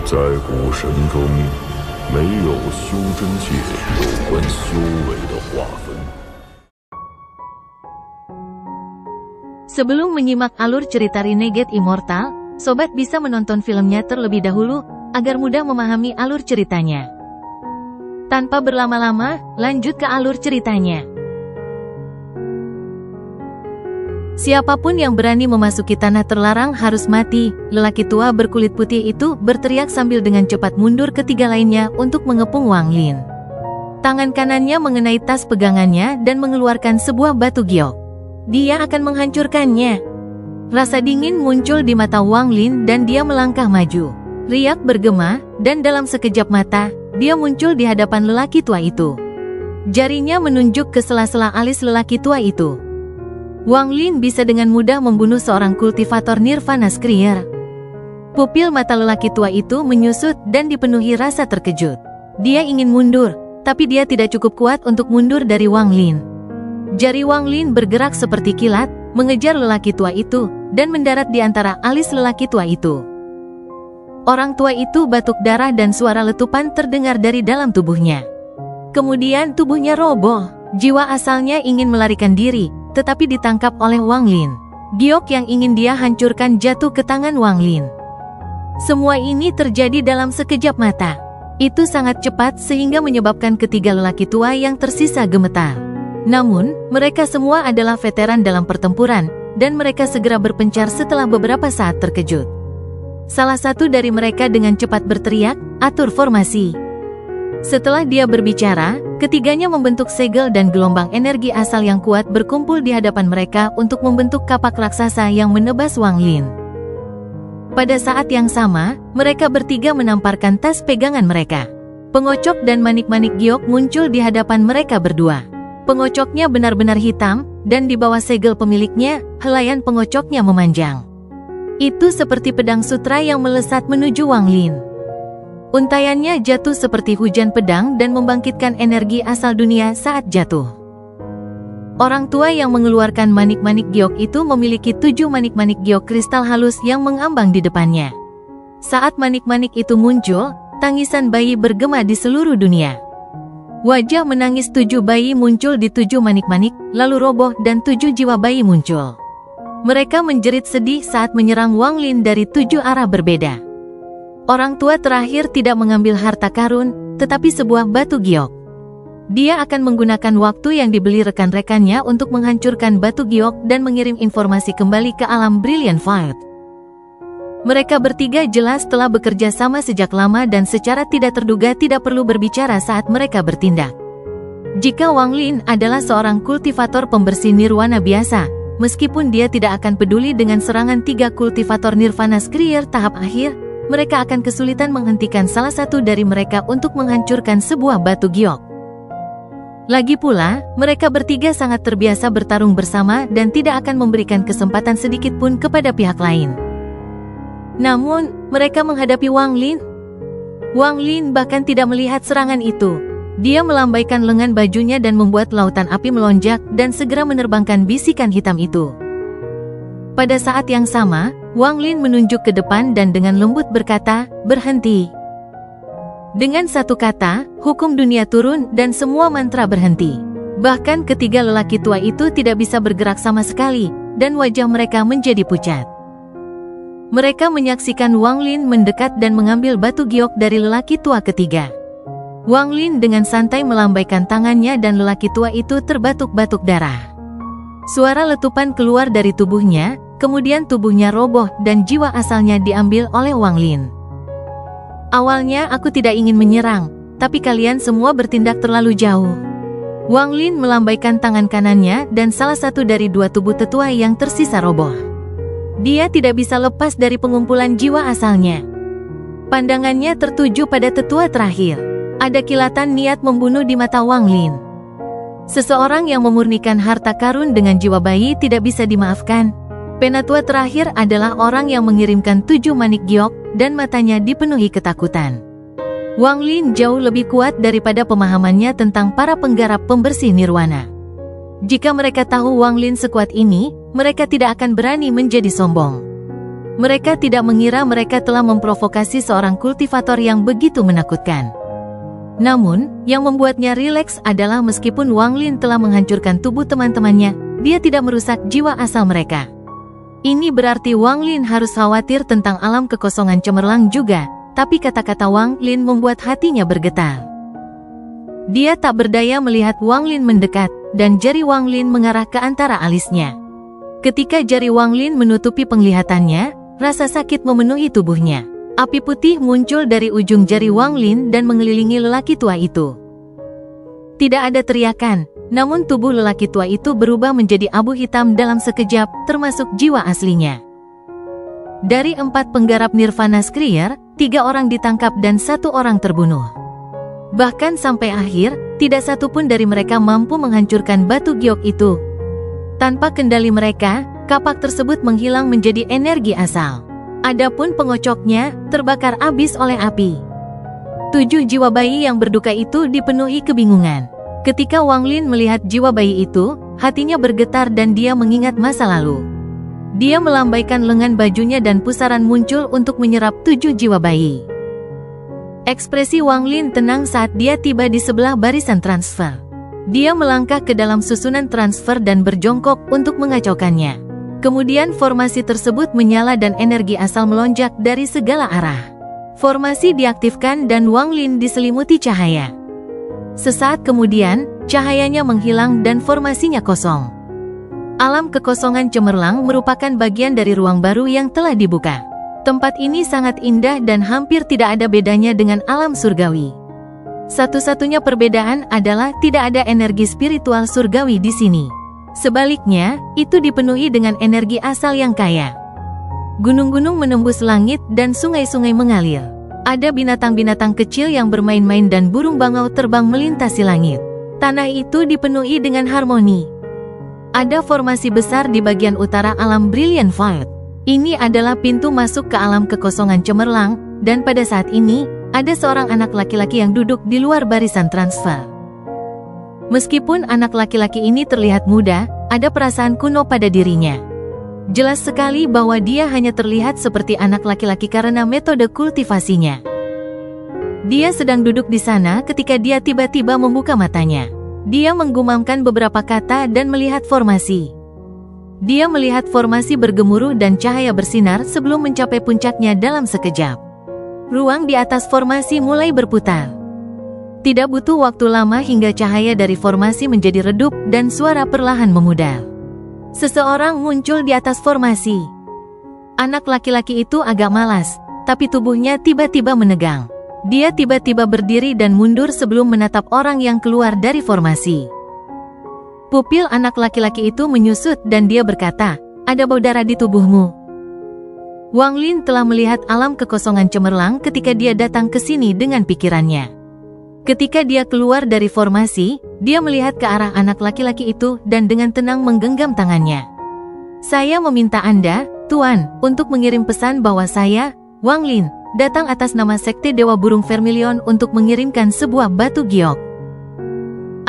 在古神中，没有修真界有关修为的划分。Sebelum menyimak alur cerita Renegade Immortal, sobat bisa menonton filmnya terlebih dahulu, agar mudah memahami alur ceritanya. Tanpa berlama-lama, lanjut ke alur ceritanya. Siapapun yang berani memasuki tanah terlarang harus mati, lelaki tua berkulit putih itu berteriak sambil dengan cepat mundur ketiga lainnya untuk mengepung Wang Lin. Tangan kanannya mengenai tas pegangannya dan mengeluarkan sebuah batu giok. Dia akan menghancurkannya. Rasa dingin muncul di mata Wang Lin dan dia melangkah maju. Riak bergema, dan dalam sekejap mata, dia muncul di hadapan lelaki tua itu. Jarinya menunjuk ke sela-sela alis lelaki tua itu. Wang Lin bisa dengan mudah membunuh seorang kultivator Nirvana Skrier. Pupil mata lelaki tua itu menyusut dan dipenuhi rasa terkejut. Dia ingin mundur, tapi dia tidak cukup kuat untuk mundur dari Wang Lin. Jari Wang Lin bergerak seperti kilat, mengejar lelaki tua itu, dan mendarat di antara alis lelaki tua itu. Orang tua itu batuk darah dan suara letupan terdengar dari dalam tubuhnya. Kemudian tubuhnya roboh, jiwa asalnya ingin melarikan diri, tetapi ditangkap oleh Wang Lin. Giok yang ingin dia hancurkan jatuh ke tangan Wang Lin. Semua ini terjadi dalam sekejap mata. Itu sangat cepat sehingga menyebabkan ketiga lelaki tua yang tersisa gemetar. Namun, mereka semua adalah veteran dalam pertempuran, dan mereka segera berpencar setelah beberapa saat terkejut. Salah satu dari mereka dengan cepat berteriak, "Atur formasi." Setelah dia berbicara, ketiganya membentuk segel dan gelombang energi asal yang kuat berkumpul di hadapan mereka untuk membentuk kapak raksasa yang menebas Wang Lin. Pada saat yang sama, mereka bertiga menamparkan tas pegangan mereka. Pengocok dan manik-manik giok muncul di hadapan mereka berdua. Pengocoknya benar-benar hitam, dan di bawah segel pemiliknya, helaian pengocoknya memanjang. Itu seperti pedang sutra yang melesat menuju Wang Lin. Untaiannya jatuh seperti hujan pedang dan membangkitkan energi asal dunia saat jatuh. Orang tua yang mengeluarkan manik-manik giok itu memiliki 7 manik-manik giok kristal halus yang mengambang di depannya. Saat manik-manik itu muncul, tangisan bayi bergema di seluruh dunia. Wajah menangis 7 bayi muncul di 7 manik-manik, lalu roboh dan 7 jiwa bayi muncul. Mereka menjerit sedih saat menyerang Wang Lin dari 7 arah berbeda. Orang tua terakhir tidak mengambil harta karun, tetapi sebuah batu giok. Dia akan menggunakan waktu yang dibeli rekan-rekannya untuk menghancurkan batu giok dan mengirim informasi kembali ke alam Brilliant Fight. Mereka bertiga jelas telah bekerja sama sejak lama dan secara tidak terduga tidak perlu berbicara saat mereka bertindak. Jika Wang Lin adalah seorang kultivator pembersih nirwana biasa, meskipun dia tidak akan peduli dengan serangan 3 kultivator Nirvana Skrier tahap akhir, mereka akan kesulitan menghentikan salah satu dari mereka untuk menghancurkan sebuah batu giok. Lagi pula, mereka bertiga sangat terbiasa bertarung bersama dan tidak akan memberikan kesempatan sedikit pun kepada pihak lain. Namun, mereka menghadapi Wang Lin. Wang Lin bahkan tidak melihat serangan itu. Dia melambaikan lengan bajunya dan membuat lautan api melonjak dan segera menerbangkan bisikan hitam itu. Pada saat yang sama, Wang Lin menunjuk ke depan dan dengan lembut berkata, "Berhenti." Dengan satu kata, hukum dunia turun dan semua mantra berhenti. Bahkan ketiga lelaki tua itu tidak bisa bergerak sama sekali, dan wajah mereka menjadi pucat. Mereka menyaksikan Wang Lin mendekat dan mengambil batu giok dari lelaki tua ketiga. Wang Lin dengan santai melambaikan tangannya dan lelaki tua itu terbatuk-batuk darah. Suara letupan keluar dari tubuhnya, kemudian tubuhnya roboh dan jiwa asalnya diambil oleh Wang Lin. "Awalnya aku tidak ingin menyerang, tapi kalian semua bertindak terlalu jauh." Wang Lin melambaikan tangan kanannya dan salah satu dari 2 tubuh tetua yang tersisa roboh. Dia tidak bisa lepas dari pengumpulan jiwa asalnya. Pandangannya tertuju pada tetua terakhir. Ada kilatan niat membunuh di mata Wang Lin. Seseorang yang memurnikan harta karun dengan jiwa bayi tidak bisa dimaafkan. Penatua terakhir adalah orang yang mengirimkan 7 manik giok, dan matanya dipenuhi ketakutan. Wang Lin jauh lebih kuat daripada pemahamannya tentang para penggarap pembersih nirwana. Jika mereka tahu Wang Lin sekuat ini, mereka tidak akan berani menjadi sombong. Mereka tidak mengira mereka telah memprovokasi seorang kultivator yang begitu menakutkan. Namun, yang membuatnya rileks adalah meskipun Wang Lin telah menghancurkan tubuh teman-temannya, dia tidak merusak jiwa asal mereka. Ini berarti Wang Lin harus khawatir tentang alam kekosongan cemerlang juga, tapi kata-kata Wang Lin membuat hatinya bergetar. Dia tak berdaya melihat Wang Lin mendekat, dan jari Wang Lin mengarah ke antara alisnya. Ketika jari Wang Lin menutupi penglihatannya, rasa sakit memenuhi tubuhnya. Api putih muncul dari ujung jari Wang Lin dan mengelilingi lelaki tua itu. Tidak ada teriakan, namun tubuh lelaki tua itu berubah menjadi abu hitam dalam sekejap, termasuk jiwa aslinya. Dari 4 penggarap Nirvana Skrier, 3 orang ditangkap dan 1 orang terbunuh. Bahkan sampai akhir, tidak satu pun dari mereka mampu menghancurkan batu giok itu. Tanpa kendali mereka, kapak tersebut menghilang menjadi energi asal. Adapun pengocoknya, terbakar habis oleh api. 7 jiwa bayi yang berduka itu dipenuhi kebingungan. Ketika Wang Lin melihat jiwa bayi itu, hatinya bergetar dan dia mengingat masa lalu. Dia melambaikan lengan bajunya dan pusaran muncul untuk menyerap 7 jiwa bayi. Ekspresi Wang Lin tenang saat dia tiba di sebelah barisan transfer. Dia melangkah ke dalam susunan transfer dan berjongkok untuk mengacaukannya. Kemudian formasi tersebut menyala dan energi asal melonjak dari segala arah. Formasi diaktifkan dan Wang Lin diselimuti cahaya. Sesaat kemudian, cahayanya menghilang dan formasinya kosong. Alam kekosongan cemerlang merupakan bagian dari ruang baru yang telah dibuka. Tempat ini sangat indah dan hampir tidak ada bedanya dengan alam surgawi. Satu-satunya perbedaan adalah tidak ada energi spiritual surgawi di sini. Sebaliknya, itu dipenuhi dengan energi asal yang kaya. Gunung-gunung menembus langit dan sungai-sungai mengalir. Ada binatang-binatang kecil yang bermain-main dan burung bangau terbang melintasi langit. Tanah itu dipenuhi dengan harmoni. Ada formasi besar di bagian utara alam Brilliant Void. Ini adalah pintu masuk ke alam kekosongan cemerlang, dan pada saat ini, ada seorang anak laki-laki yang duduk di luar barisan transfer. Meskipun anak laki-laki ini terlihat muda, ada perasaan kuno pada dirinya. Jelas sekali bahwa dia hanya terlihat seperti anak laki-laki karena metode kultivasinya. Dia sedang duduk di sana ketika dia tiba-tiba membuka matanya. Dia menggumamkan beberapa kata dan melihat formasi. Dia melihat formasi bergemuruh dan cahaya bersinar sebelum mencapai puncaknya dalam sekejap. Ruang di atas formasi mulai berputar. Tidak butuh waktu lama hingga cahaya dari formasi menjadi redup dan suara perlahan memudar. Seseorang muncul di atas formasi. Anak laki-laki itu agak malas, tapi tubuhnya tiba-tiba menegang. Dia tiba-tiba berdiri dan mundur sebelum menatap orang yang keluar dari formasi. Pupil anak laki-laki itu menyusut dan dia berkata, "Ada bau darah di tubuhmu." Wang Lin telah melihat alam kekosongan cemerlang ketika dia datang ke sini dengan pikirannya. Ketika dia keluar dari formasi, dia melihat ke arah anak laki-laki itu dan dengan tenang menggenggam tangannya. "Saya meminta Anda, Tuan, untuk mengirim pesan bahwa saya, Wang Lin, datang atas nama Sekte Dewa Burung Vermilion untuk mengirimkan sebuah batu giok."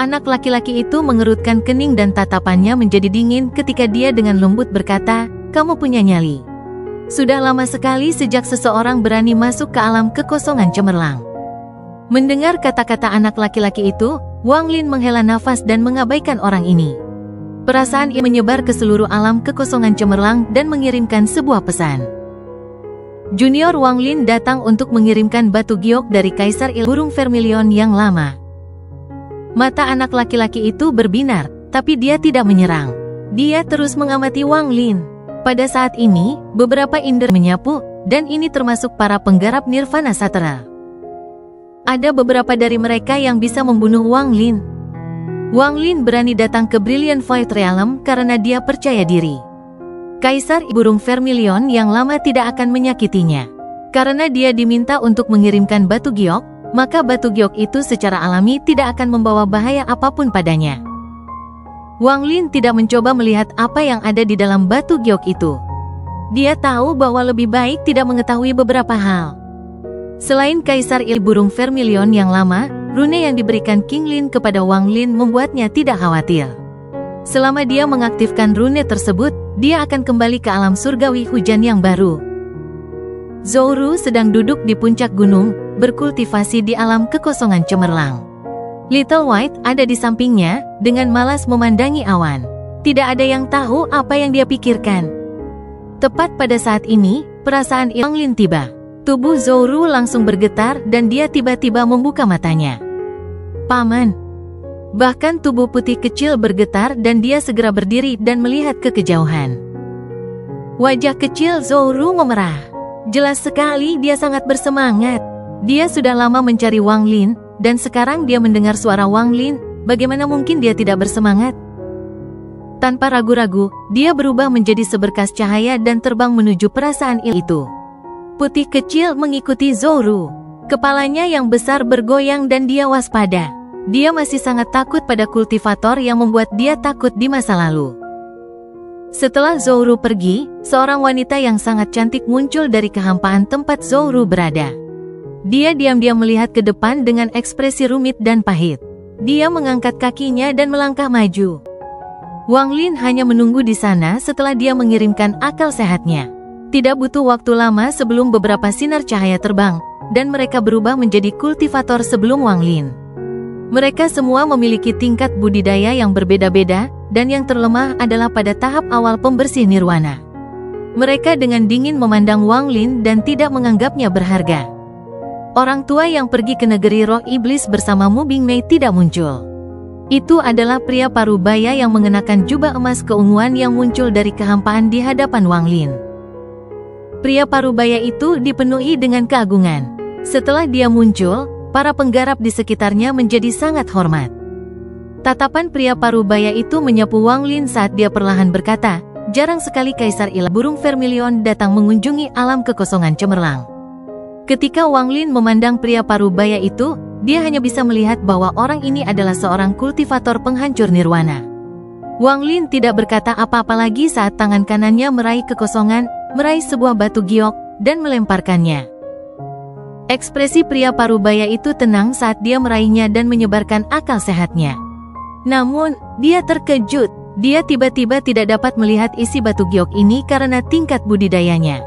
Anak laki-laki itu mengerutkan kening dan tatapannya menjadi dingin ketika dia dengan lembut berkata, "Kamu punya nyali. Sudah lama sekali sejak seseorang berani masuk ke alam kekosongan cemerlang." Mendengar kata-kata anak laki-laki itu, Wang Lin menghela nafas dan mengabaikan orang ini. Perasaan ia menyebar ke seluruh alam kekosongan cemerlang dan mengirimkan sebuah pesan. Junior Wang Lin datang untuk mengirimkan batu giok dari Kaisar Il Burung Vermilion yang lama. Mata anak laki-laki itu berbinar, tapi dia tidak menyerang. Dia terus mengamati Wang Lin. Pada saat ini, beberapa indera menyapu, dan ini termasuk para penggarap Nirvana Sutera. Ada beberapa dari mereka yang bisa membunuh Wang Lin. Wang Lin berani datang ke Brilliant Void Realm karena dia percaya diri. Kaisar Burung Vermilion yang lama tidak akan menyakitinya. Karena dia diminta untuk mengirimkan batu giok, maka batu giok itu secara alami tidak akan membawa bahaya apapun padanya. Wang Lin tidak mencoba melihat apa yang ada di dalam batu giok itu. Dia tahu bahwa lebih baik tidak mengetahui beberapa hal. Selain Kaisar Il Burung Vermilion yang lama, rune yang diberikan King Lin kepada Wang Lin membuatnya tidak khawatir. Selama dia mengaktifkan rune tersebut, dia akan kembali ke alam surgawi hujan yang baru. Zhou sedang duduk di puncak gunung, berkultivasi di alam kekosongan cemerlang. Little White ada di sampingnya, dengan malas memandangi awan. Tidak ada yang tahu apa yang dia pikirkan. Tepat pada saat ini, perasaan Wang Lin tiba. Tubuh Zhou langsung bergetar dan dia tiba-tiba membuka matanya. Paman. Bahkan tubuh putih kecil bergetar dan dia segera berdiri dan melihat ke kejauhan. Wajah kecil Zhou memerah. Jelas sekali dia sangat bersemangat. Dia sudah lama mencari Wang Lin, dan sekarang dia mendengar suara Wang Lin, bagaimana mungkin dia tidak bersemangat? Tanpa ragu-ragu, dia berubah menjadi seberkas cahaya dan terbang menuju perasaan itu. Putih kecil mengikuti Zhou. Kepalanya yang besar bergoyang dan dia waspada. Dia masih sangat takut pada kultivator yang membuat dia takut di masa lalu. Setelah Zhou pergi, seorang wanita yang sangat cantik muncul dari kehampaan tempat Zhou berada. Dia diam-diam melihat ke depan dengan ekspresi rumit dan pahit. Dia mengangkat kakinya dan melangkah maju. Wang Lin hanya menunggu di sana setelah dia mengirimkan akal sehatnya. Tidak butuh waktu lama sebelum beberapa sinar cahaya terbang, dan mereka berubah menjadi kultivator sebelum Wang Lin. Mereka semua memiliki tingkat budidaya yang berbeda-beda, dan yang terlemah adalah pada tahap awal pembersih nirwana. Mereka dengan dingin memandang Wang Lin dan tidak menganggapnya berharga. Orang tua yang pergi ke negeri roh iblis bersama Mu Bingmei tidak muncul. Itu adalah pria parubaya yang mengenakan jubah emas keunguan yang muncul dari kehampaan di hadapan Wang Lin. Pria parubaya itu dipenuhi dengan keagungan. Setelah dia muncul, para penggarap di sekitarnya menjadi sangat hormat. Tatapan pria parubaya itu menyapu Wang Lin saat dia perlahan berkata, jarang sekali Kaisar Ilah Burung Vermilion datang mengunjungi alam kekosongan cemerlang. Ketika Wang Lin memandang pria parubaya itu, dia hanya bisa melihat bahwa orang ini adalah seorang kultivator penghancur nirwana. Wang Lin tidak berkata apa-apa lagi saat tangan kanannya meraih kekosongan, meraih sebuah batu giok, dan melemparkannya. Ekspresi pria parubaya itu tenang saat dia meraihnya dan menyebarkan akal sehatnya. Namun, dia terkejut. Dia tiba-tiba tidak dapat melihat isi batu giok ini karena tingkat budidayanya.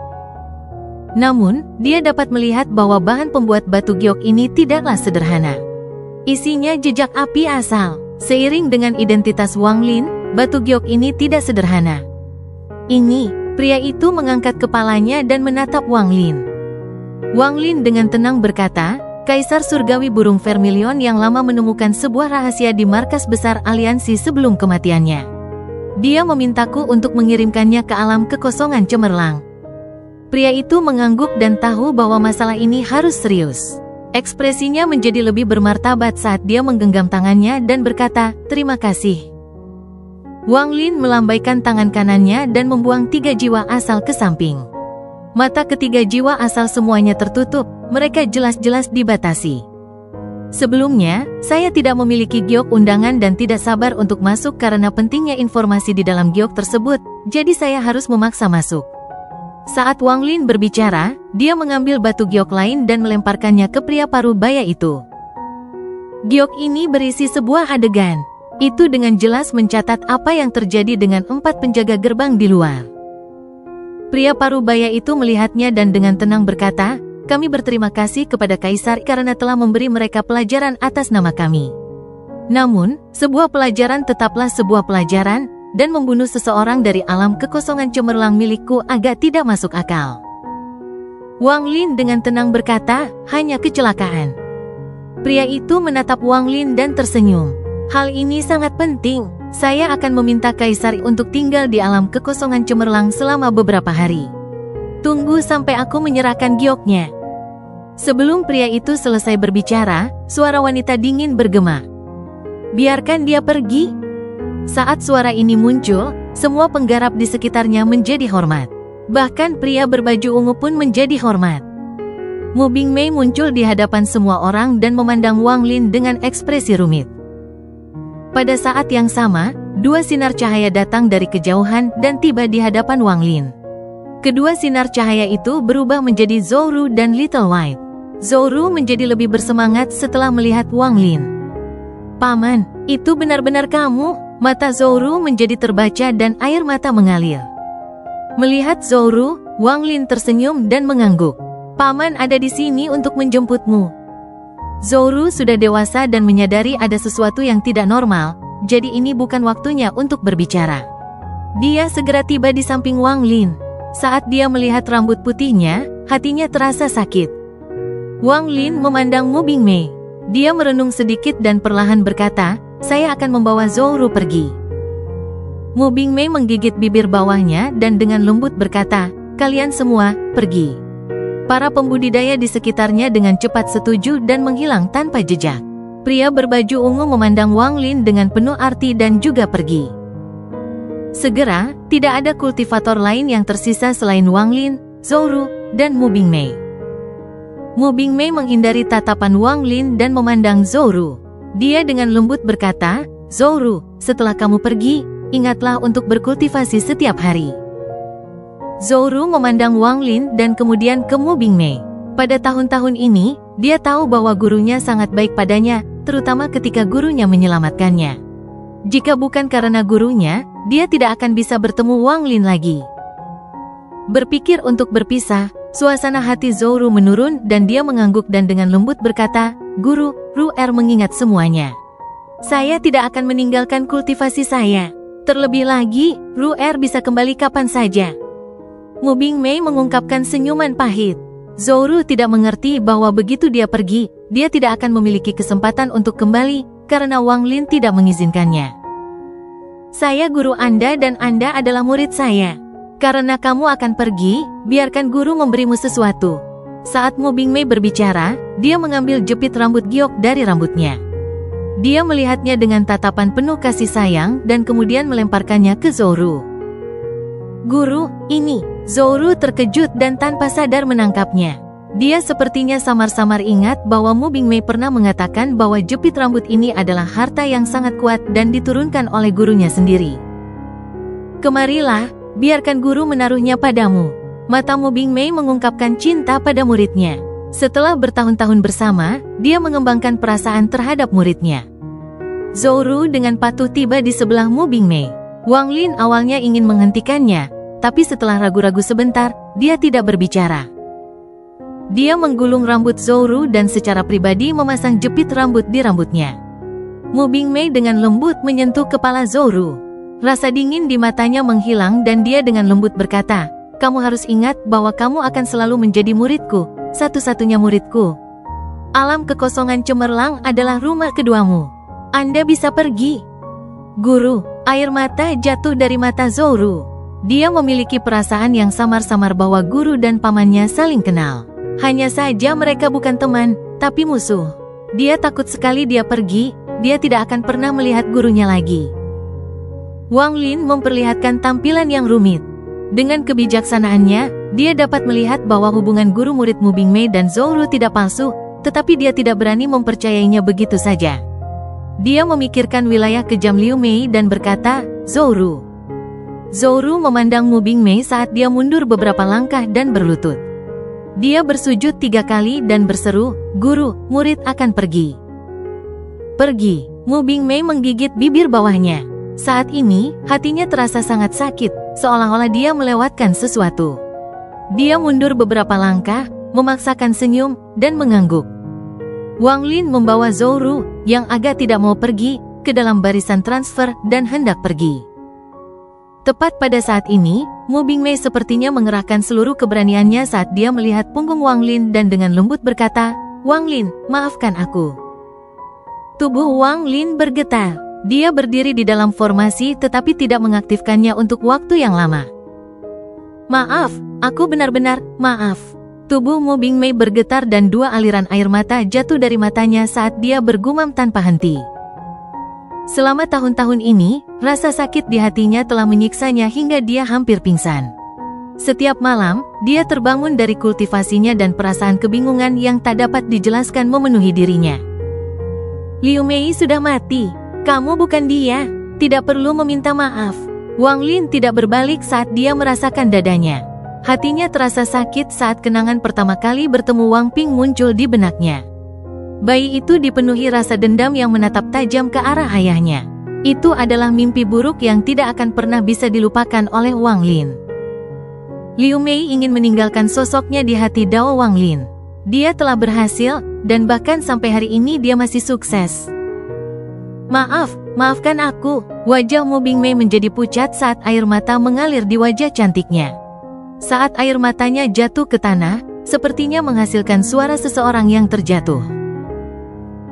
Namun, dia dapat melihat bahwa bahan pembuat batu giok ini tidaklah sederhana. Isinya jejak api asal. Seiring dengan identitas Wang Lin, batu giok ini tidak sederhana. Ini, pria itu mengangkat kepalanya dan menatap Wang Lin. Wang Lin dengan tenang berkata, Kaisar Surgawi Burung Vermilion yang lama menemukan sebuah rahasia di markas besar aliansi sebelum kematiannya. Dia memintaku untuk mengirimkannya ke alam kekosongan cemerlang. Pria itu mengangguk dan tahu bahwa masalah ini harus serius. Ekspresinya menjadi lebih bermartabat saat dia menggenggam tangannya dan berkata, terima kasih. Wang Lin melambaikan tangan kanannya dan membuang 3 jiwa asal ke samping. Mata ketiga jiwa asal semuanya tertutup, mereka jelas-jelas dibatasi. Sebelumnya, saya tidak memiliki giok undangan dan tidak sabar untuk masuk karena pentingnya informasi di dalam giok tersebut, jadi saya harus memaksa masuk. Saat Wang Lin berbicara, dia mengambil batu giok lain dan melemparkannya ke pria parubaya itu. Giok ini berisi sebuah adegan. Itu dengan jelas mencatat apa yang terjadi dengan 4 penjaga gerbang di luar. Pria parubaya itu melihatnya dan dengan tenang berkata, kami berterima kasih kepada Kaisar karena telah memberi mereka pelajaran atas nama kami. Namun, sebuah pelajaran tetaplah sebuah pelajaran, dan membunuh seseorang dari alam kekosongan cemerlang milikku agak tidak masuk akal. Wang Lin dengan tenang berkata, hanya kecelakaan. Pria itu menatap Wang Lin dan tersenyum. Hal ini sangat penting. Saya akan meminta Kaisar untuk tinggal di alam kekosongan cemerlang selama beberapa hari. Tunggu sampai aku menyerahkan gioknya. Sebelum pria itu selesai berbicara, suara wanita dingin bergema. Biarkan dia pergi. Saat suara ini muncul, semua penggarap di sekitarnya menjadi hormat. Bahkan pria berbaju ungu pun menjadi hormat. Mu Bingmei muncul di hadapan semua orang dan memandang Wang Lin dengan ekspresi rumit. Pada saat yang sama, 2 sinar cahaya datang dari kejauhan dan tiba di hadapan Wang Lin. Kedua sinar cahaya itu berubah menjadi Zhou dan Little White. Zhou menjadi lebih bersemangat setelah melihat Wang Lin. Paman, itu benar-benar kamu? Mata Zhou menjadi terbaca dan air mata mengalir. Melihat Zhou, Wang Lin tersenyum dan mengangguk. Paman ada di sini untuk menjemputmu. Zhou sudah dewasa dan menyadari ada sesuatu yang tidak normal, jadi ini bukan waktunya untuk berbicara. Dia segera tiba di samping Wang Lin. Saat dia melihat rambut putihnya, hatinya terasa sakit. Wang Lin memandang Mu Bingmei. Dia merenung sedikit dan perlahan berkata, "Saya akan membawa Zhou pergi." Mu Bingmei menggigit bibir bawahnya dan dengan lembut berkata, "Kalian semua, pergi." Para pembudidaya di sekitarnya dengan cepat setuju dan menghilang tanpa jejak. Pria berbaju ungu memandang Wang Lin dengan penuh arti dan juga pergi. Segera, tidak ada kultivator lain yang tersisa selain Wang Lin, Zhou dan Mu Bingmei. Mu Bingmei menghindari tatapan Wang Lin dan memandang Zhou. Dia dengan lembut berkata, "Zhou, setelah kamu pergi, ingatlah untuk berkultivasi setiap hari." Zhou memandang Wang Lin dan kemudian ke Mu Bingmei. Pada tahun-tahun ini, dia tahu bahwa gurunya sangat baik padanya, terutama ketika gurunya menyelamatkannya. Jika bukan karena gurunya, dia tidak akan bisa bertemu Wang Lin lagi. Berpikir untuk berpisah, suasana hati Zhou menurun dan dia mengangguk dan dengan lembut berkata, "Guru, Ru'er mengingat semuanya. Saya tidak akan meninggalkan kultivasi saya. Terlebih lagi, Ru'er bisa kembali kapan saja." Mu Bingmei mengungkapkan senyuman pahit. Zhou tidak mengerti bahwa begitu dia pergi, dia tidak akan memiliki kesempatan untuk kembali, karena Wang Lin tidak mengizinkannya. "Saya guru Anda dan Anda adalah murid saya. Karena kamu akan pergi, biarkan guru memberimu sesuatu." Saat Mu Bingmei berbicara, dia mengambil jepit rambut giok dari rambutnya. Dia melihatnya dengan tatapan penuh kasih sayang dan kemudian melemparkannya ke Zhou. "Guru, ini." Zhou terkejut dan tanpa sadar menangkapnya. Dia sepertinya samar-samar ingat bahwa Mu Bingmei pernah mengatakan bahwa jepit rambut ini adalah harta yang sangat kuat dan diturunkan oleh gurunya sendiri. "Kemarilah, biarkan guru menaruhnya padamu." Mata Mu Bingmei mengungkapkan cinta pada muridnya. Setelah bertahun-tahun bersama, dia mengembangkan perasaan terhadap muridnya. Zhou dengan patuh tiba di sebelah Mu Bingmei. Wang Lin awalnya ingin menghentikannya, tapi setelah ragu-ragu sebentar, dia tidak berbicara. Dia menggulung rambut Zhou dan secara pribadi memasang jepit rambut di rambutnya. Mu Bingmei dengan lembut menyentuh kepala Zhou. Rasa dingin di matanya menghilang dan dia dengan lembut berkata, "Kamu harus ingat bahwa kamu akan selalu menjadi muridku, satu-satunya muridku. Alam kekosongan cemerlang adalah rumah keduamu. Anda bisa pergi." "Guru." Air mata jatuh dari mata Zhou. Dia memiliki perasaan yang samar-samar bahwa guru dan pamannya saling kenal. Hanya saja mereka bukan teman, tapi musuh. Dia takut sekali dia pergi, dia tidak akan pernah melihat gurunya lagi. Wang Lin memperlihatkan tampilan yang rumit. Dengan kebijaksanaannya, dia dapat melihat bahwa hubungan guru murid Mu Bingmei dan Zhou tidak palsu, tetapi dia tidak berani mempercayainya begitu saja. Dia memikirkan wilayah kejam Liu Mei dan berkata, "Zhou." Zhou memandang Mu Bingmei saat dia mundur beberapa langkah dan berlutut. Dia bersujud 3 kali dan berseru, "Guru, murid akan pergi." "Pergi." Mu Bingmei menggigit bibir bawahnya. Saat ini, hatinya terasa sangat sakit, seolah-olah dia melewatkan sesuatu. Dia mundur beberapa langkah, memaksakan senyum, dan mengangguk. Wang Lin membawa Zhou, yang agak tidak mau pergi, ke dalam barisan transfer dan hendak pergi. Tepat pada saat ini, Mu Bingmei sepertinya mengerahkan seluruh keberaniannya saat dia melihat punggung Wang Lin dan dengan lembut berkata, "Wang Lin, maafkan aku." Tubuh Wang Lin bergetar. Dia berdiri di dalam formasi tetapi tidak mengaktifkannya untuk waktu yang lama. "Maaf, aku benar-benar maaf." Tubuh Mu Bingmei bergetar dan 2 aliran air mata jatuh dari matanya saat dia bergumam tanpa henti. Selama tahun-tahun ini, rasa sakit di hatinya telah menyiksanya hingga dia hampir pingsan. Setiap malam, dia terbangun dari kultivasinya dan perasaan kebingungan yang tak dapat dijelaskan memenuhi dirinya. "Liu Mei sudah mati. Kamu bukan dia. Tidak perlu meminta maaf." Wang Lin tidak berbalik saat dia merasakan dadanya. Hatinya terasa sakit saat kenangan pertama kali bertemu Wang Ping muncul di benaknya. Bayi itu dipenuhi rasa dendam yang menatap tajam ke arah ayahnya. Itu adalah mimpi buruk yang tidak akan pernah bisa dilupakan oleh Wang Lin. Liu Mei ingin meninggalkan sosoknya di hati Dao Wanglin. Dia telah berhasil, dan bahkan sampai hari ini dia masih sukses. Maafkan aku. Wajah Mu Bingmei menjadi pucat saat air mata mengalir di wajah cantiknya. Saat air matanya jatuh ke tanah, sepertinya menghasilkan suara seseorang yang terjatuh.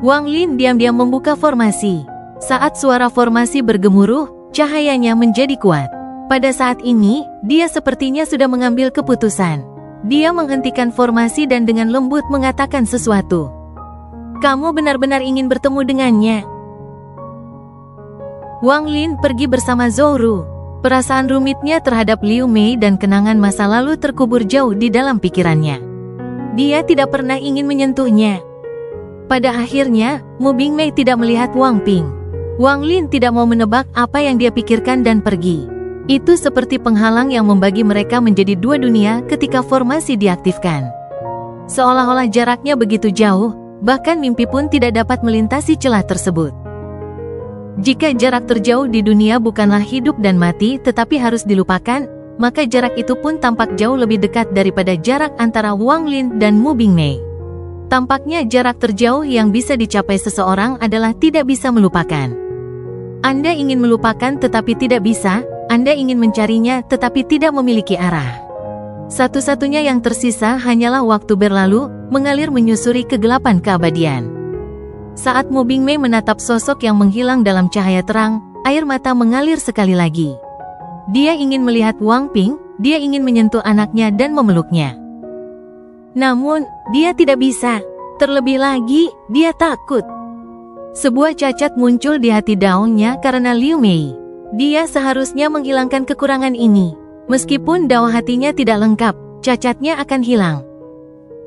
Wanglin diam-diam membuka formasi. Saat suara formasi bergemuruh, cahayanya menjadi kuat. Pada saat ini, dia sepertinya sudah mengambil keputusan. Dia menghentikan formasi dan dengan lembut mengatakan sesuatu. Kamu benar-benar ingin bertemu dengannya. Wanglin pergi bersama Zhou Ru. Perasaan rumitnya terhadap Liu Mei dan kenangan masa lalu terkubur jauh di dalam pikirannya. Dia tidak pernah ingin menyentuhnya. Pada akhirnya, Mu Bingmei tidak melihat Wang Ping. Wanglin tidak mau menebak apa yang dia pikirkan dan pergi. Itu seperti penghalang yang membagi mereka menjadi dua dunia ketika formasi diaktifkan. Seolah-olah jaraknya begitu jauh, bahkan mimpi pun tidak dapat melintasi celah tersebut. Jika jarak terjauh di dunia bukanlah hidup dan mati tetapi harus dilupakan, maka jarak itu pun tampak jauh lebih dekat daripada jarak antara Wanglin dan Mu Bingmei. Tampaknya jarak terjauh yang bisa dicapai seseorang adalah tidak bisa melupakan. Anda ingin melupakan tetapi tidak bisa. Anda ingin mencarinya tetapi tidak memiliki arah. Satu-satunya yang tersisa hanyalah waktu berlalu, mengalir menyusuri kegelapan keabadian. Saat Mu Bingmei menatap sosok yang menghilang dalam cahaya terang, air mata mengalir sekali lagi. Dia ingin melihat Wang Ping, dia ingin menyentuh anaknya dan memeluknya. Namun, dia tidak bisa. Terlebih lagi, dia takut. Sebuah cacat muncul di hati Daonya karena Liu Mei. Dia seharusnya menghilangkan kekurangan ini. Meskipun dao hatinya tidak lengkap, cacatnya akan hilang.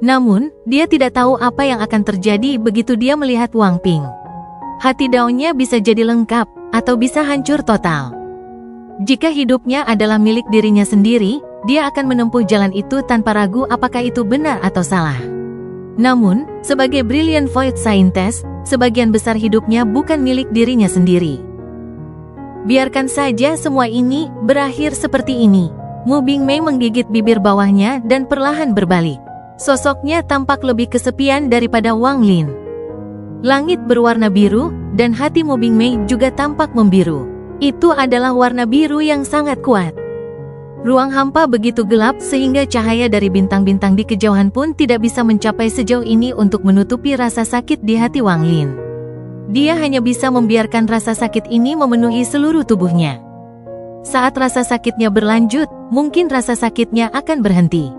Namun, dia tidak tahu apa yang akan terjadi begitu dia melihat Wang Ping. Hati daonya bisa jadi lengkap, atau bisa hancur total. Jika hidupnya adalah milik dirinya sendiri, dia akan menempuh jalan itu tanpa ragu apakah itu benar atau salah. Namun, sebagai brilliant void scientist, sebagian besar hidupnya bukan milik dirinya sendiri. Biarkan saja semua ini berakhir seperti ini. Mu Bingmei menggigit bibir bawahnya dan perlahan berbalik. Sosoknya tampak lebih kesepian daripada Wanglin. Langit berwarna biru, dan hati Mu Bingmei juga tampak membiru. Itu adalah warna biru yang sangat kuat. Ruang hampa begitu gelap sehingga cahaya dari bintang-bintang di kejauhan pun tidak bisa mencapai sejauh ini untuk menutupi rasa sakit di hati Wanglin. Dia hanya bisa membiarkan rasa sakit ini memenuhi seluruh tubuhnya. Saat rasa sakitnya berlanjut, mungkin rasa sakitnya akan berhenti.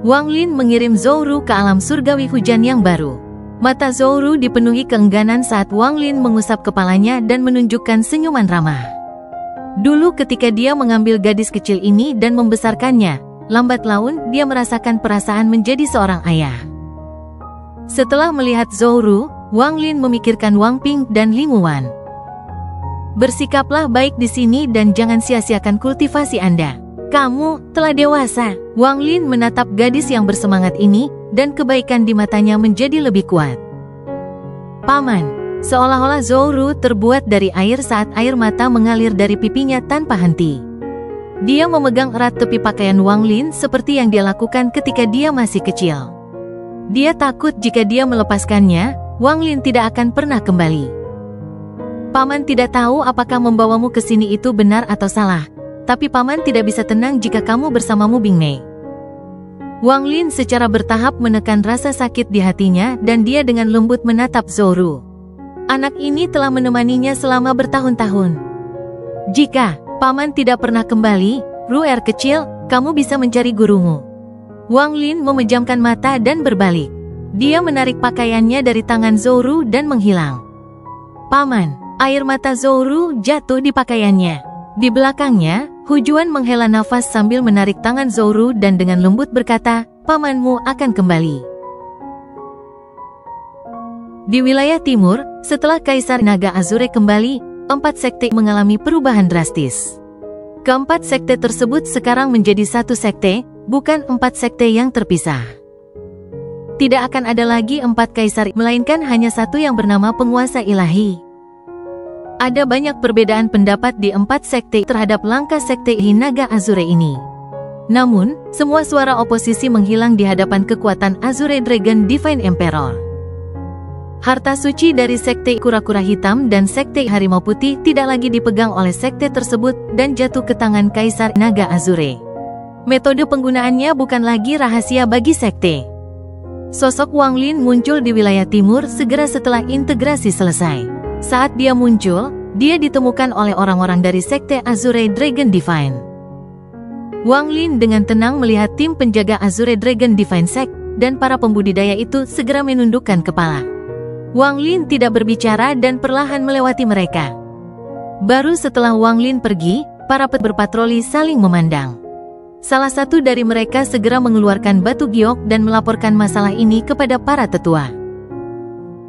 Wanglin mengirim Zhou Ru ke alam surgawi hujan yang baru. Mata Zhou Ru dipenuhi keengganan saat Wanglin mengusap kepalanya dan menunjukkan senyuman ramah. Dulu ketika dia mengambil gadis kecil ini dan membesarkannya, lambat laun dia merasakan perasaan menjadi seorang ayah. Setelah melihat Zhou Ru, Wanglin memikirkan Wang Ping dan Ling Wuan. Bersikaplah baik di sini dan jangan sia-siakan kultivasi Anda. Kamu telah dewasa. Wanglin menatap gadis yang bersemangat ini, dan kebaikan di matanya menjadi lebih kuat. Paman, seolah-olah Zhou Ru terbuat dari air saat air mata mengalir dari pipinya tanpa henti. Dia memegang erat tepi pakaian Wanglin seperti yang dia lakukan ketika dia masih kecil. Dia takut jika dia melepaskannya, Wanglin tidak akan pernah kembali. Paman tidak tahu apakah membawamu ke sini itu benar atau salah, tapi Paman tidak bisa tenang jika kamu bersama Mu Bingmei. Wanglin secara bertahap menekan rasa sakit di hatinya dan dia dengan lembut menatap Zhou Ru. Anak ini telah menemaninya selama bertahun-tahun. Jika Paman tidak pernah kembali, Ru'er kecil, kamu bisa mencari gurumu. Wanglin memejamkan mata dan berbalik. Dia menarik pakaiannya dari tangan Zhou Ru dan menghilang. Paman, air mata Zhou Ru jatuh di pakaiannya. Di belakangnya, Hu Juan menghela nafas sambil menarik tangan Zhou Ru dan dengan lembut berkata, pamanmu akan kembali. Di wilayah timur, setelah Kaisar Naga Azure kembali, 4 sekte mengalami perubahan drastis. Keempat sekte tersebut sekarang menjadi satu sekte, bukan 4 sekte yang terpisah. Tidak akan ada lagi 4 kaisar, melainkan hanya satu yang bernama penguasa ilahi. Ada banyak perbedaan pendapat di 4 sekte terhadap langkah sekte Naga Azure ini. Namun, semua suara oposisi menghilang di hadapan kekuatan Azure Dragon Divine Emperor. Harta suci dari sekte kura-kura hitam dan sekte harimau putih tidak lagi dipegang oleh sekte tersebut dan jatuh ke tangan Kaisar Naga Azure. Metode penggunaannya bukan lagi rahasia bagi sekte. Sosok Wang Lin muncul di wilayah timur segera setelah integrasi selesai. Saat dia muncul, dia ditemukan oleh orang-orang dari sekte Azure Dragon Divine. Wang Lin dengan tenang melihat tim penjaga Azure Dragon Divine Sect, dan para pembudidaya itu segera menundukkan kepala. Wang Lin tidak berbicara dan perlahan melewati mereka. Baru setelah Wang Lin pergi, para berpatroli saling memandang. Salah satu dari mereka segera mengeluarkan batu giok dan melaporkan masalah ini kepada para tetua.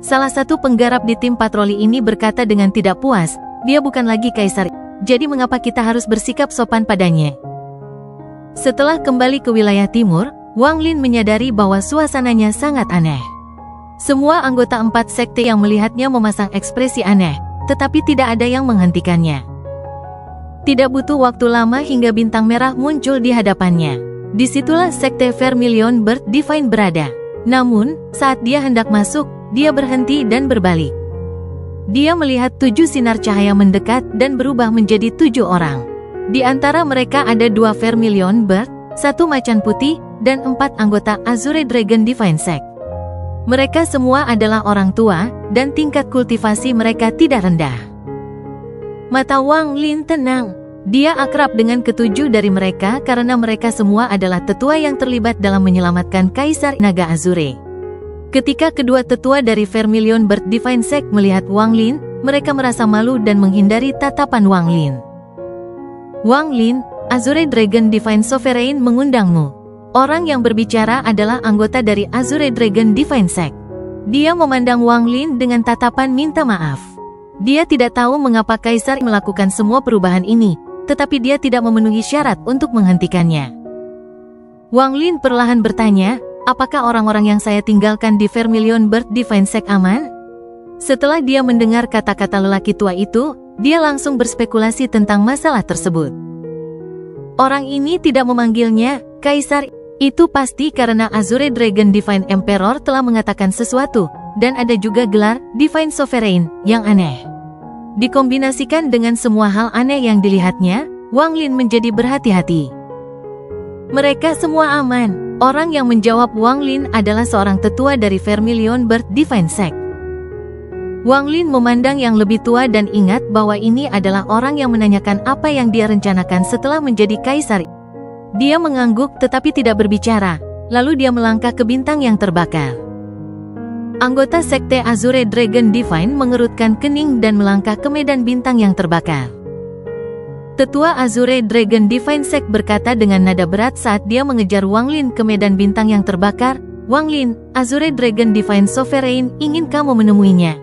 Salah satu penggarap di tim patroli ini berkata dengan tidak puas, dia bukan lagi kaisar, jadi mengapa kita harus bersikap sopan padanya? Setelah kembali ke wilayah timur, Wang Lin menyadari bahwa suasananya sangat aneh. Semua anggota 4 sekte yang melihatnya memasang ekspresi aneh, tetapi tidak ada yang menghentikannya. Tidak butuh waktu lama hingga bintang merah muncul di hadapannya. Disitulah sekte Vermilion Bird Divine berada. Namun, saat dia hendak masuk, dia berhenti dan berbalik. Dia melihat 7 sinar cahaya mendekat dan berubah menjadi 7 orang. Di antara mereka ada 2 Vermilion Bird, 1 macan putih, dan 4 anggota Azure Dragon Divine Sect. Mereka semua adalah orang tua, dan tingkat kultivasi mereka tidak rendah. Mata Wang Lin tenang. Dia akrab dengan ketujuh dari mereka karena mereka semua adalah tetua yang terlibat dalam menyelamatkan Kaisar Naga Azure. Ketika kedua tetua dari Vermilion Bird Divine Sect melihat Wang Lin, mereka merasa malu dan menghindari tatapan Wang Lin. Wang Lin, Azure Dragon Divine Sovereign mengundangmu. Orang yang berbicara adalah anggota dari Azure Dragon Divine Sect. Dia memandang Wang Lin dengan tatapan minta maaf. Dia tidak tahu mengapa Kaisar melakukan semua perubahan ini, tetapi dia tidak memenuhi syarat untuk menghentikannya. Wang Lin perlahan bertanya, apakah orang-orang yang saya tinggalkan di Vermilion Bird Divine Sect aman? Setelah dia mendengar kata-kata lelaki tua itu, dia langsung berspekulasi tentang masalah tersebut. Orang ini tidak memanggilnya Kaisar, itu pasti karena Azure Dragon Divine Emperor telah mengatakan sesuatu, dan ada juga gelar Divine Sovereign yang aneh. Dikombinasikan dengan semua hal aneh yang dilihatnya, Wang Lin menjadi berhati-hati. Mereka semua aman. Orang yang menjawab Wang Lin adalah seorang tetua dari Vermilion Bird Divine Sect. Wang Lin memandang yang lebih tua dan ingat bahwa ini adalah orang yang menanyakan apa yang dia rencanakan setelah menjadi kaisar. Dia mengangguk tetapi tidak berbicara, lalu dia melangkah ke bintang yang terbakar. Anggota sekte Azure Dragon Divine mengerutkan kening dan melangkah ke medan bintang yang terbakar. Tetua Azure Dragon Divine Sect berkata dengan nada berat saat dia mengejar Wang Lin ke medan bintang yang terbakar, Wang Lin, Azure Dragon Divine Sovereign ingin kamu menemuinya.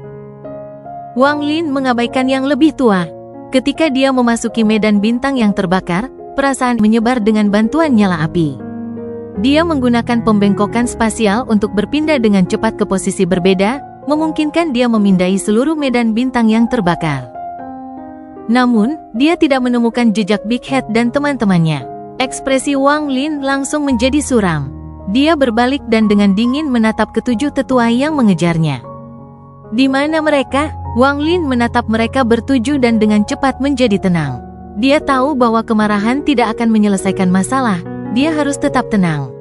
Wang Lin mengabaikan yang lebih tua. Ketika dia memasuki medan bintang yang terbakar, perasaan menyebar dengan bantuan nyala api. Dia menggunakan pembengkokan spasial untuk berpindah dengan cepat ke posisi berbeda, memungkinkan dia memindai seluruh medan bintang yang terbakar. Namun, dia tidak menemukan jejak Big Head dan teman-temannya. Ekspresi Wang Lin langsung menjadi suram. Dia berbalik dan dengan dingin menatap ketujuh tetua yang mengejarnya. Di mana mereka? Wang Lin menatap mereka bertujuh dan dengan cepat menjadi tenang. Dia tahu bahwa kemarahan tidak akan menyelesaikan masalah. Dia harus tetap tenang.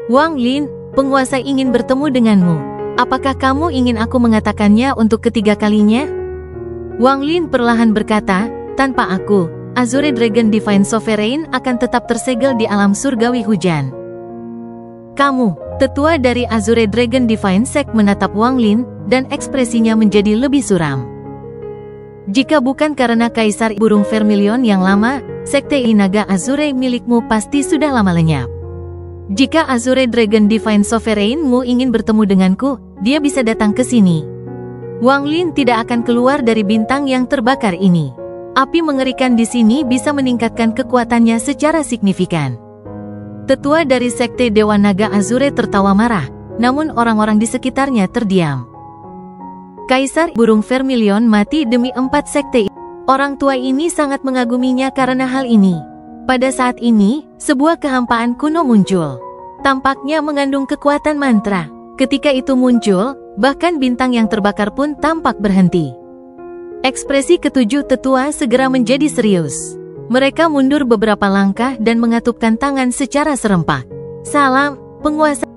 Wang Lin, penguasa ingin bertemu denganmu. Apakah kamu ingin aku mengatakannya untuk ketiga kalinya? Wang Lin perlahan berkata, tanpa aku, Azure Dragon Divine Sovereign akan tetap tersegel di alam surgawi hujan. Kamu, tetua dari Azure Dragon Divine Sect menatap Wang Lin, dan ekspresinya menjadi lebih suram. Jika bukan karena Kaisar Burung Vermilion yang lama, sekte Naga Azure milikmu pasti sudah lama lenyap. Jika Azure Dragon Divine Sovereign-mu ingin bertemu denganku, dia bisa datang ke sini. Wang Lin tidak akan keluar dari bintang yang terbakar ini. Api mengerikan di sini bisa meningkatkan kekuatannya secara signifikan. Tetua dari sekte Dewa Naga Azure tertawa marah, namun orang-orang di sekitarnya terdiam. Kaisar Burung Vermilion mati demi 4 sekte. Orang tua ini sangat mengaguminya karena hal ini. Pada saat ini, sebuah kehampaan kuno muncul. Tampaknya mengandung kekuatan mantra. Ketika itu muncul, bahkan bintang yang terbakar pun tampak berhenti. Ekspresi ketujuh tetua segera menjadi serius. Mereka mundur beberapa langkah dan mengatupkan tangan secara serempak. Salam, penguasa.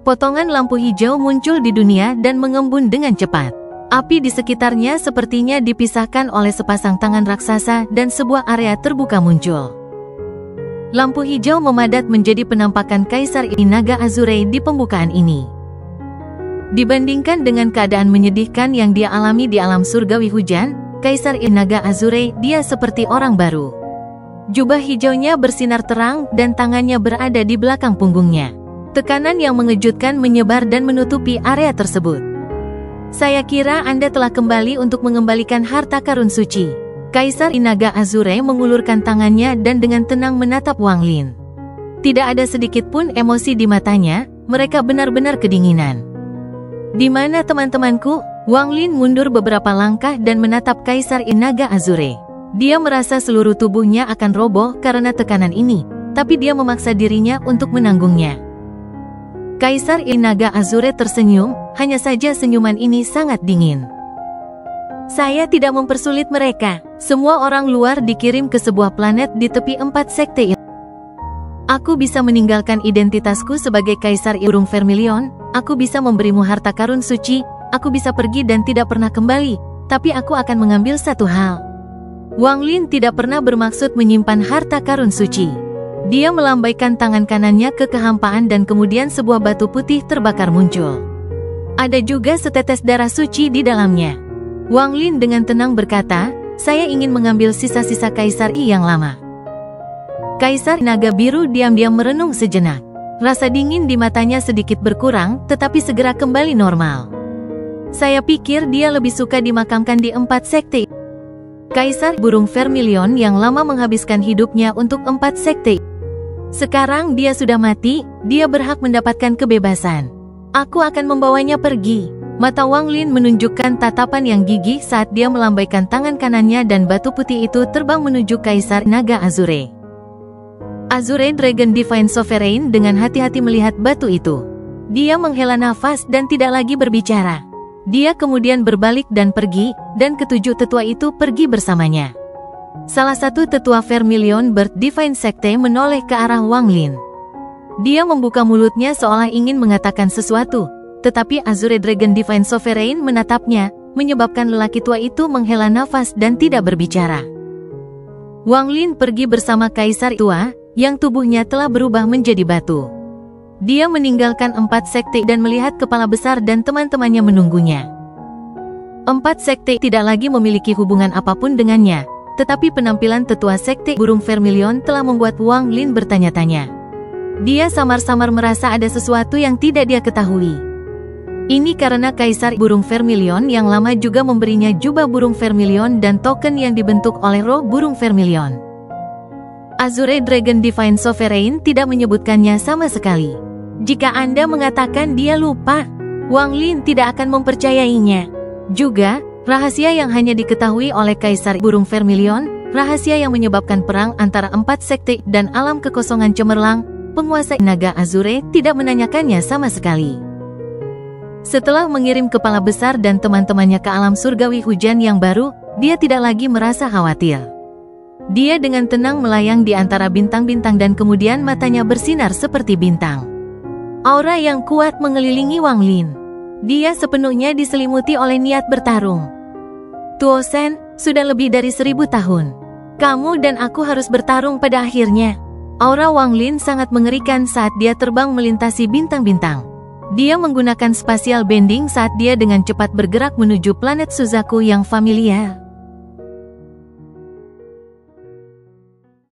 Potongan lampu hijau muncul di dunia dan mengembun dengan cepat. Api di sekitarnya sepertinya dipisahkan oleh sepasang tangan raksasa dan sebuah area terbuka muncul. Lampu hijau memadat menjadi penampakan Kaisar Naga Azure di pembukaan ini. Dibandingkan dengan keadaan menyedihkan yang dia alami di alam surgawi hujan, Kaisar Naga Azure dia seperti orang baru. Jubah hijaunya bersinar terang dan tangannya berada di belakang punggungnya. Tekanan yang mengejutkan menyebar dan menutupi area tersebut. Saya kira Anda telah kembali untuk mengembalikan harta karun suci. Kaisar Naga Azure mengulurkan tangannya dan dengan tenang menatap Wang Lin. Tidak ada sedikit pun emosi di matanya, mereka benar-benar kedinginan. Di mana teman-temanku? Wang Lin mundur beberapa langkah dan menatap Kaisar Naga Azure. Dia merasa seluruh tubuhnya akan roboh karena tekanan ini, tapi dia memaksa dirinya untuk menanggungnya. Kaisar Naga Azure tersenyum, hanya saja senyuman ini sangat dingin. Saya tidak mempersulit mereka. Semua orang luar dikirim ke sebuah planet di tepi 4 sekte. Aku bisa meninggalkan identitasku sebagai Kaisar Burung Vermilion, aku bisa memberimu harta karun suci, aku bisa pergi dan tidak pernah kembali, tapi aku akan mengambil satu hal. Wang Lin tidak pernah bermaksud menyimpan harta karun suci. Dia melambaikan tangan kanannya ke kehampaan dan kemudian sebuah batu putih terbakar muncul. Ada juga setetes darah suci di dalamnya. Wang Lin dengan tenang berkata, saya ingin mengambil sisa-sisa Kaisar yang lama. Kaisar Naga Biru diam-diam merenung sejenak. Rasa dingin di matanya sedikit berkurang, tetapi segera kembali normal. Saya pikir dia lebih suka dimakamkan di 4 sekte. Kaisar Burung Vermilion yang lama menghabiskan hidupnya untuk 4 sekte. Sekarang dia sudah mati, dia berhak mendapatkan kebebasan. Aku akan membawanya pergi. Mata Wang Lin menunjukkan tatapan yang gigih saat dia melambaikan tangan kanannya dan batu putih itu terbang menuju Kaisar Naga Azure. Azure Dragon Divine Sovereign dengan hati-hati melihat batu itu. Dia menghela nafas dan tidak lagi berbicara. Dia kemudian berbalik dan pergi, dan ketujuh tetua itu pergi bersamanya. Salah satu tetua Vermilion Bird Divine Sekte menoleh ke arah Wang Lin. Dia membuka mulutnya seolah ingin mengatakan sesuatu. Tetapi Azure Dragon Divine Sovereign menatapnya, menyebabkan lelaki tua itu menghela nafas dan tidak berbicara. Wang Lin pergi bersama Kaisar tua, yang tubuhnya telah berubah menjadi batu. Dia meninggalkan 4 sekte dan melihat kepala besar dan teman-temannya menunggunya. 4 sekte tidak lagi memiliki hubungan apapun dengannya, tetapi penampilan tetua sekte Burung Vermilion telah membuat Wang Lin bertanya-tanya. Dia samar-samar merasa ada sesuatu yang tidak dia ketahui. Ini karena Kaisar Burung Vermilion yang lama juga memberinya jubah Burung Vermilion dan token yang dibentuk oleh roh Burung Vermilion. Azure Dragon Divine Sovereign tidak menyebutkannya sama sekali. Jika Anda mengatakan dia lupa, Wang Lin tidak akan mempercayainya. Juga, rahasia yang hanya diketahui oleh Kaisar Burung Vermilion, rahasia yang menyebabkan perang antara 4 sekte dan alam kekosongan cemerlang, penguasa Naga Azure tidak menanyakannya sama sekali. Setelah mengirim kepala besar dan teman-temannya ke alam surgawi hujan yang baru, dia tidak lagi merasa khawatir. Dia dengan tenang melayang di antara bintang-bintang dan kemudian matanya bersinar seperti bintang. Aura yang kuat mengelilingi Wang Lin. Dia sepenuhnya diselimuti oleh niat bertarung. Tuo Shen, sudah lebih dari 1000 tahun. Kamu dan aku harus bertarung pada akhirnya. Aura Wang Lin sangat mengerikan saat dia terbang melintasi bintang-bintang. Dia menggunakan spatial bending saat dia dengan cepat bergerak menuju planet Suzaku yang familiar.